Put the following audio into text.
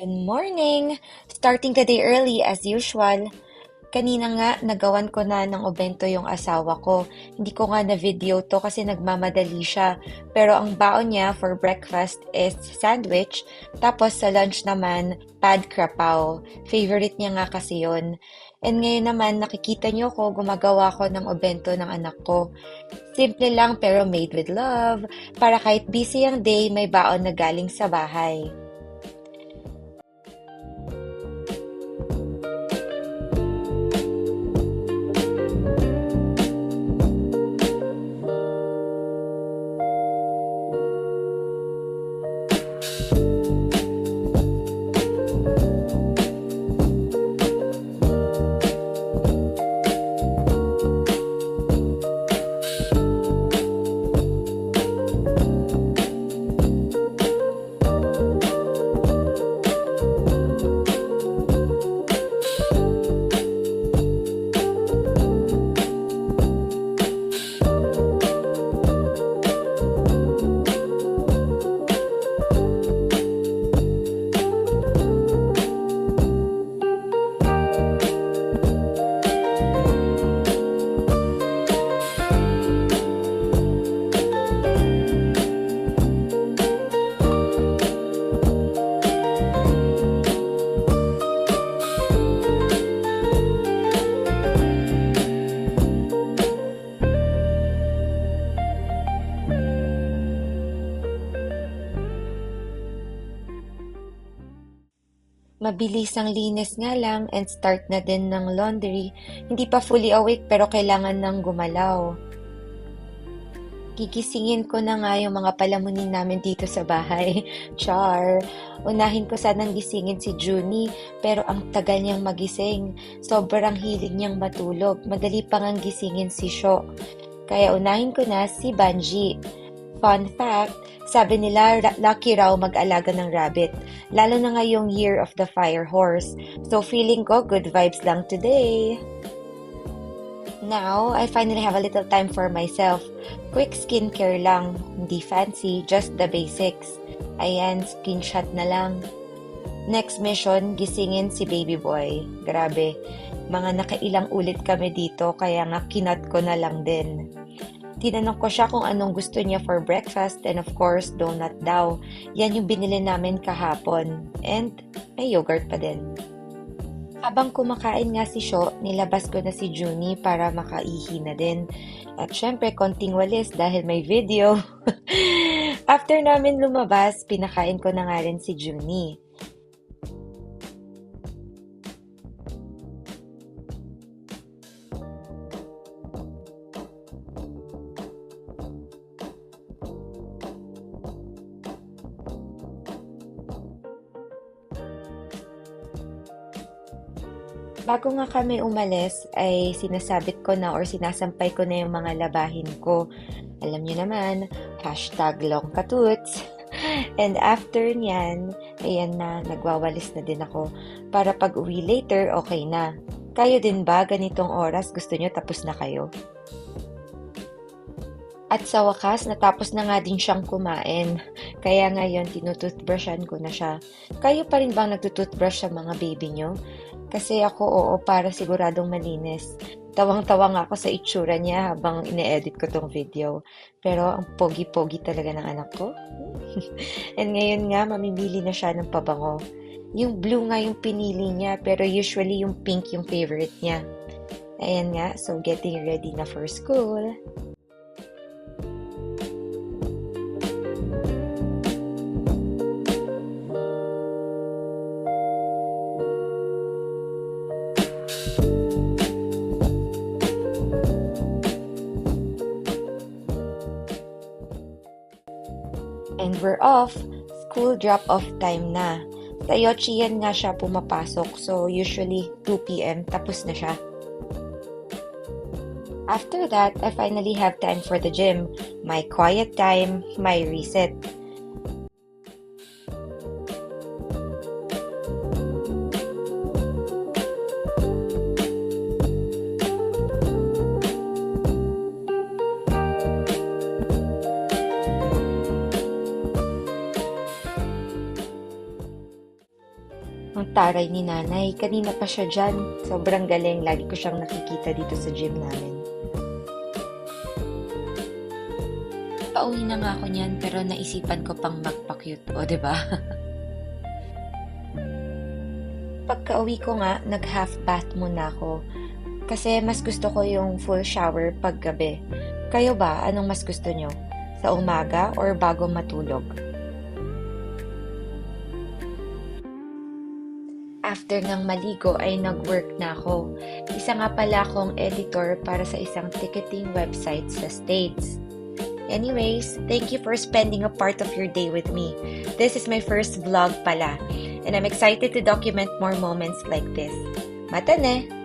Good morning! Starting the day early as usual. Kanina nga, nagawan ko na ng obento yung asawa ko. Hindi ko nga na-video to kasi nagmamadali siya. Pero ang baon niya for breakfast is sandwich. Tapos sa lunch naman, pad krapao. Favorite niya nga kasi yun. And ngayon naman, nakikita niyo ko, gumagawa ko ng obento ng anak ko. Simple lang pero made with love. Para kahit busy ang day, may baon na galing sa bahay. Mabilis ang linis nga lang and start na din ng laundry. Hindi pa fully awake pero kailangan nang gumalaw. Gigisingin ko na nga yung mga palamunin namin dito sa bahay. Char! Unahin ko sanang gisingin si Junie pero ang tagal niyang magising. Sobrang hilig niyang matulog. Madali pa ngang gisingin si Sho. Kaya unahin ko na si Banji. Fun fact, sabi nila lucky raw mag-alaga ng rabbit. Lalo na ngayong Year of the Fire Horse. So feeling ko good vibes lang today. Now, I finally have a little time for myself. Quick skincare lang, hindi fancy, just the basics. Ayan, screenshot na lang. Next mission, gisingin si baby boy. Grabe, mga nakailang ulit kami dito kaya nga kinat ko na lang din. Tinanong ko siya kung anong gusto niya for breakfast and of course, donut daw. Yan yung binili namin kahapon. And may yogurt pa din. Habang kumakain nga si Sho, nilabas ko na si Junie para makaihi na din. At syempre, konting walis dahil may video. After namin lumabas, pinakain ko na nga rin si Junie. Bago nga kami umalis, ay sinasabit ko na or sinasampay ko na yung mga labahin ko. Alam niyo naman, hashtag long katuts. And after niyan, ayan na, nagwawalis na din ako. Para pag uwi later, okay na. Kayo din ba, ganitong oras, gusto niyo tapos na kayo? At sa wakas, natapos na nga din siyang kumain. Kaya ngayon, tinutoothbrushan ko na siya. Kayo pa rin bang nagtutoothbrush sa mga baby nyo? Kasi ako, oo, para siguradong malinis. Tawang-tawa nga ako sa itsura niya habang ine-edit ko tong video. Pero ang pogi-pogi talaga ng anak ko. And ngayon nga, mamimili na siya ng pabango. Yung blue nga yung pinili niya, pero usually yung pink yung favorite niya. Ayan nga, so getting ready na for school. And we're off. School drop-off time na. Sa Yochi yan nga siya pumapasok. So, usually 2 p.m. tapos na siya. After that, I finally have time for the gym. My quiet time, my reset. Ang taray ni nanay, kanina pa siya dyan. Sobrang galing, lagi ko siyang nakikita dito sa gym namin. Pauwi na nga ako niyan pero naisipan ko pang magpa-cute, o 'di ba? Pagka-uwi ko nga, nag-half bath muna ako. Kasi mas gusto ko yung full shower paggabi. Kayo ba, anong mas gusto nyo? Sa umaga or bago matulog? After ng maligo ay nag-work na ako. Isa nga pala akong editor para sa isang ticketing website sa States. Anyways, thank you for spending a part of your day with me. This is my first vlog pala, and I'm excited to document more moments like this. Mata ne!